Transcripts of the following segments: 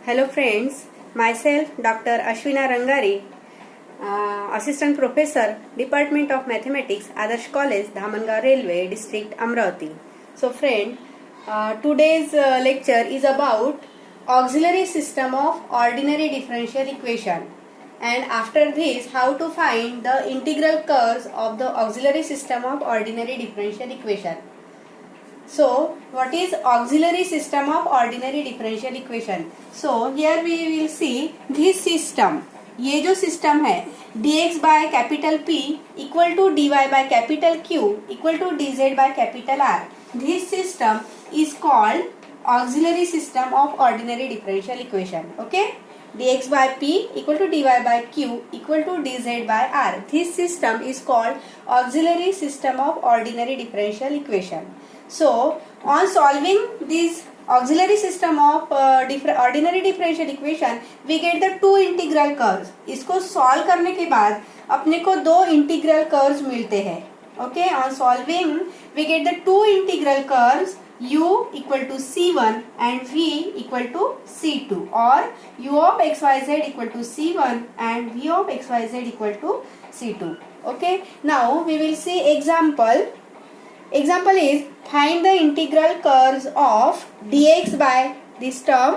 Hello friends, myself Dr. Ashwina Rangari, Assistant Professor, Department of Mathematics, Adarsh College, Dhamangad Railway District, Amravati. So friend, today's lecture is about auxiliary system of ordinary differential equation, and after this how to find the integral curves of the auxiliary system of ordinary differential equation. So, what is auxiliary system of ordinary differential equation? So, here we will see this system. ये जो system है dx by capital P equal to dy by capital Q equal to dz by capital R. This system is called auxiliary system of ordinary differential equation. Okay? dx by P equal to dy by Q equal to dz by R. This system is called auxiliary system of ordinary differential equation. So, on solving this auxiliary system of ordinary differential equation, we get the two integral curves. इसको solve करने के बाद अपने को दो integral curves मिलते हैं. Okay, on solving we get the two integral curves u equal to c1 and v equal to c2, or u of xyz equal to c1 and v of xyz equal to c2. Okay, now we will see example. Example is find the integral curves of dx by this term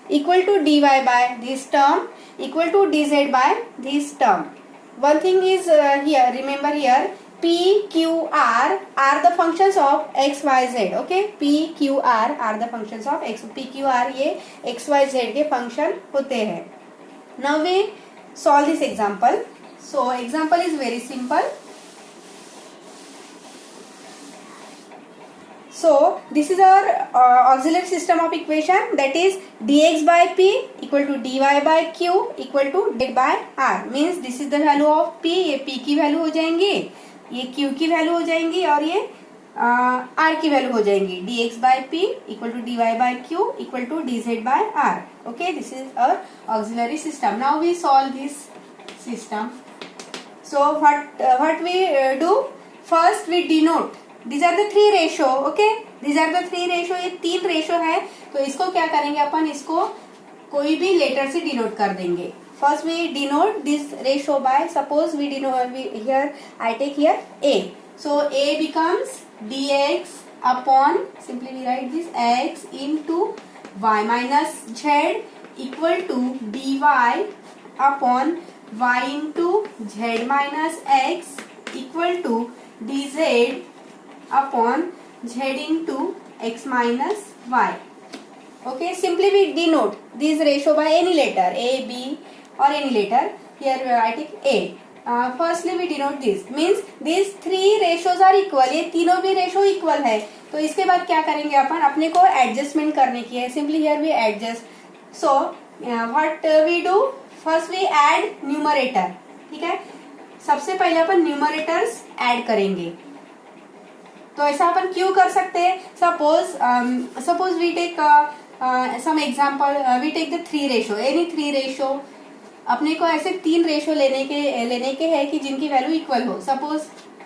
equal to dy by this term equal to dz by this term. One thing is here, remember here p, q, r are the functions of x, y, z. Okay, p, q, r are the functions of x. p, q, r ये x, y, z के function होते हैं. Now we solve this example. So example is very simple. So this is our auxiliary system of equation, that is dx by p equal to dy by q equal to d by r. Means this is the value of p. ये p की value हो जाएंगी, ये q की value हो जाएंगी और ये r की वैल्यू हो जाएंगी. dx by p equal to dy by q equal to dz by r. Okay, this is our auxiliary system. Now we solve this system. So what we do? First we denote. These are the three ratio. Okay, these are the three ratio. ये तीन ratio है, तो इसको क्या करेंगे अपन, इसको कोई भी लेटर से डिनोट कर देंगे. First we denote this ratio by, suppose we denote here, I take here a. So a becomes dx upon, simply we write this x into y minus z equal to dy upon y into z minus x equal to dz upon z into x minus y. Okay, simply we denote this ratio by any letter a, b or any letter. Here I take a. Firstly we denote this, means these three ratios are equal. ये तीनों भी ratio equal है, तो इसके बाद क्या करेंगे अपन, अपने को adjustment करने की है. Simply here we adjust. So what we do, first we add numerator. ठीक है, सबसे पहले अपन numerators add करेंगे. तो ऐसा अपन क्यों कर सकते हैं? Suppose we take some example, we take the three ratio, any three ratio. अपने को ऐसे तीन रेशो लेने के है कि जिनकी वैल्यू इक्वल हो. सपोज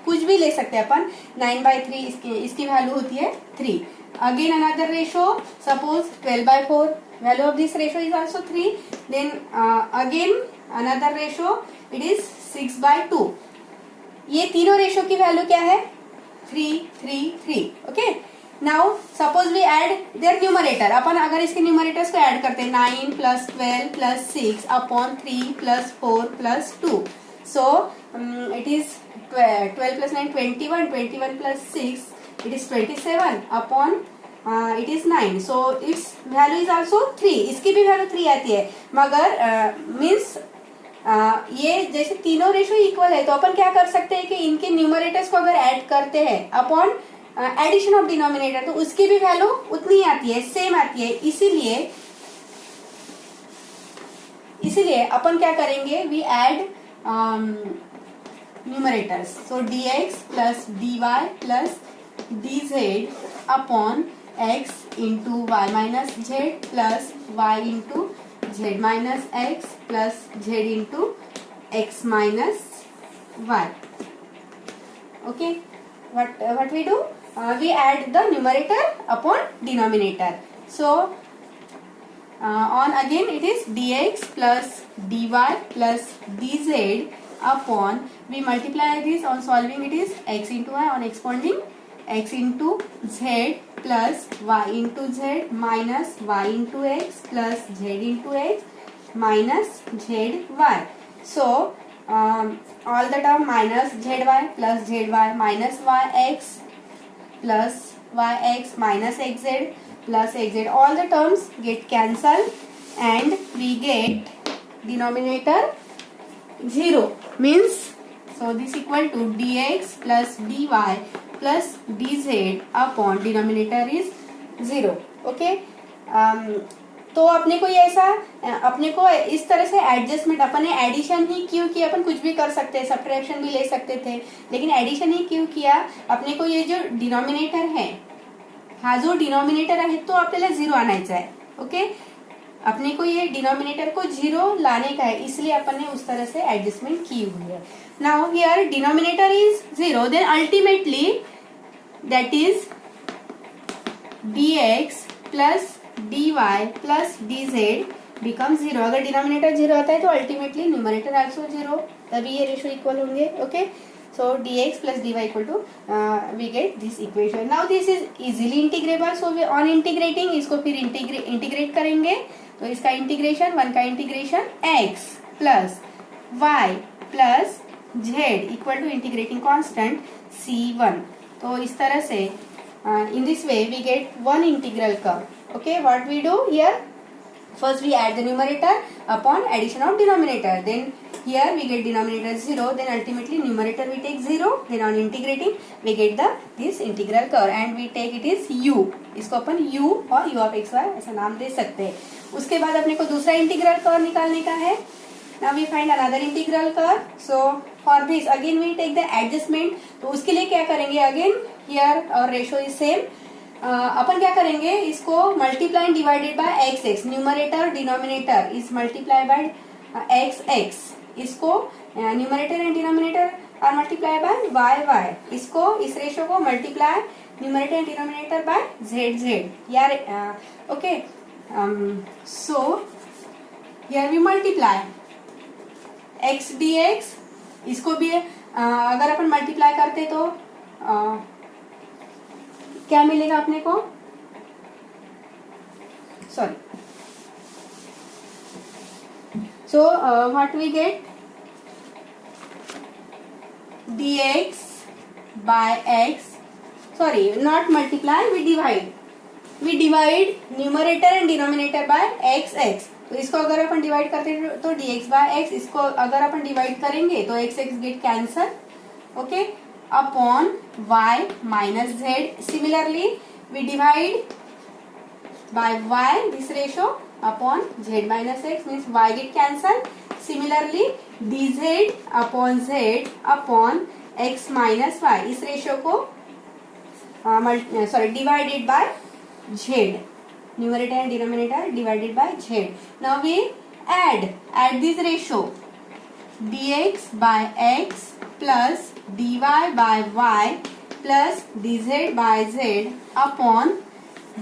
कुछ भी ले सकते हैं अपन. 9/3 इसकी वैल्यू होती है 3. Again another ratio, suppose 12/4, value of this ratio is also 3. Then again another ratio, it is 6/2. ये तीनों रेशो की वैल्यू क्या है? 3, 3, 3. Okay, now suppose we add their numerator. अपन अगर इसके न्यूमरेटर्स को ऐड करते हैं, 9 plus 12 plus 6 upon 3 plus 4 plus 2. So it is 12 plus 9 21, 21 plus 6 it is 27 upon it is 9. So it's value is also 3. इसकी भी वैल्यू 3 आती है, मगर मीन्स ये जैसे तीनों रेशो इक्वल है, तो अपन क्या कर सकते हैं कि इनके न्यूमरेटर्स को अगर ऐड करते हैं अपॉन एडिशन ऑफ डिनोमिनेटर, तो उसकी भी वैल्यू उतनी आती है, सेम आती है. इसीलिए अपन क्या करेंगे, we add numerators. So dx plus dy plus dz upon x into y minus z plus y into z minus x plus z into x minus y. Okay, what we do? We add the numerator upon denominator. So on again it is dx plus dy plus dz upon, we multiply this, on solving it is x into y, on expounding x into z plus y into z minus y into x plus z into x minus zy. So all the term minus zy plus zy minus yx plus yx minus xz plus xz, all the terms get cancelled and we get denominator 0, means so this equal to dx plus dy plus dz upon denominator is 0. Okay, तो अपने को ये ऐसा, अपने को इस तरह से एडजस्टमेंट, अपन ने एडिशन ही क्यों किया, अपन कुछ भी कर सकते हैं, सब्ट्रैक्शन भी ले सकते थे, लेकिन एडिशन ही क्यों किया, अपने को ये जो डिनोमिनेटर है, हा जो डिनोमिनेटर आहे तो आपल्याला 0 आणायचा है. ओके, अपने को ये डिनोमिनेटर को 0 लाने का है, इसलिए अपन ने उस तरह से एडजस्टमेंट की हुई है. Now here denominator is 0, then ultimately that is dx plus dy plus dz become 0. अगर डिनोमिनेटर 0 आता है तो अल्टीमेटली न्यूमरेटर आल्सो 0, तभी ये रेशियो इक्वल होंगे. Okay, so dx plus dy equal to we get this equation. Now this is easily integrable, so we on integrating इसको फिर integrate करेंगे, तो इसका इंटीग्रेशन, 1 का integration x plus y plus z equal to integrating constant c1. तो इस तरह से in this way we get one integral curve. Okay, what we do here, first we add the numerator upon addition of denominator, then here we get denominator 0, then ultimately numerator we take 0, then on integrating we get this integral curve and we take it is u. इसको अपन u और u of x y ऐसा नाम दे सकते हैं. उसके बाद अपने को दूसरा इंटीग्रल कर्व निकालने का है. Now we find another integral curve. So for this again we take the adjustment. तो उसके लिए क्या करेंगे, again here our ratio is same. अपन क्या करेंगे, इसको multiply and divided by x, numerator denominator is multiplied by x. इसको numerator and denominator are multiply by y. इसको इस रेशियो को multiply numerator and denominator by z यार. Okay, so here we multiply x dx, इसको भी अगर अपन multiply करते तो क्या मिलेगा अपने को, sorry, so what we get, dx by x, sorry not multiply, we divide numerator and denominator by x. तो इसको अगर अपन डिवाइड करते हैं तो dx by x, इसको अगर अपन डिवाइड करेंगे तो x get cancel. Okay, upon y minus z. Similarly we divide by y this ratio upon z minus x, means y get cancel. Similarly dz upon z upon x minus y, इस ratio को divided by z, numerator and denominator divided by z. Now we add this ratio, dx by x plus dy by y plus dz by z upon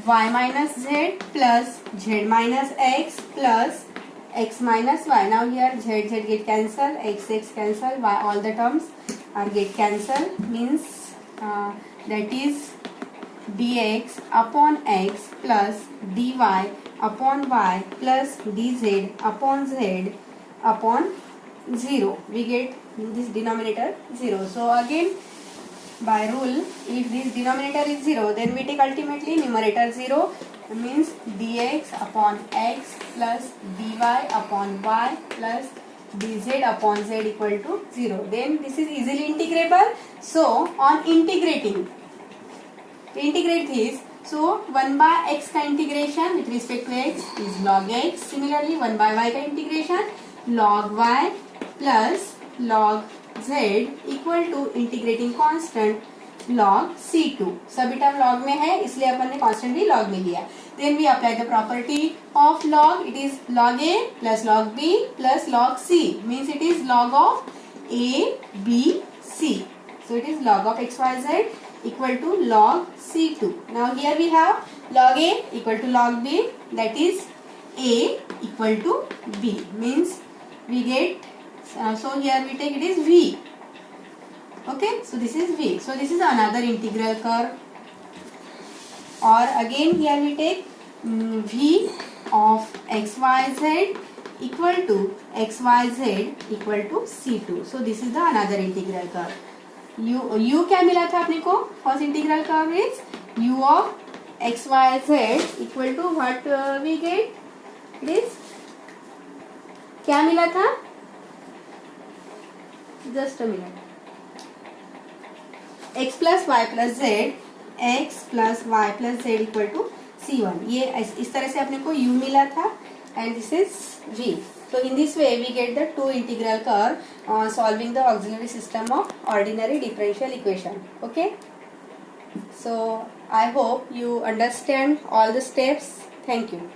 y minus z plus z minus x plus x minus y. Now here z get cancel, x cancel, y all the terms are get cancel, means that is dx upon x plus dy upon y plus dz upon z upon 0. We get this denominator 0. So again by rule, if this denominator is 0, then we take ultimately numerator 0, means dx upon x plus dy upon y plus dz upon z equal to 0. Then this is easily integrable. So on integrating, to integrate this, so 1 by x का integration with respect to x is log x. Similarly 1 by y का integration log y plus log z equal to integrating constant log c2. सभी term log में है, इसलिए अपन ने constant भी log में लिया. Then we apply the property of log. It is log a plus log b plus log c, means it is log of a b c. So it is log of x y z equal to log c2. Now here we have log a equal to log b, that is A equal to B means we get so here we take it is V. Okay, so this is V. So this is another integral curve. Or again here we take V of xyz equal to xyz equal to C2. So this is the another integral curve. U क्या मिला था अपने को? First integral curve is U of xyz equal to what we get? It is क्या मिला था? Just a minute. x plus y plus z, x plus y plus z equal to C1. ये इस तरह से अपने को u मिला था and this is v. So in this way we get the two integral curve solving the auxiliary system of ordinary differential equation. Okay. So I hope you understand all the steps. Thank you.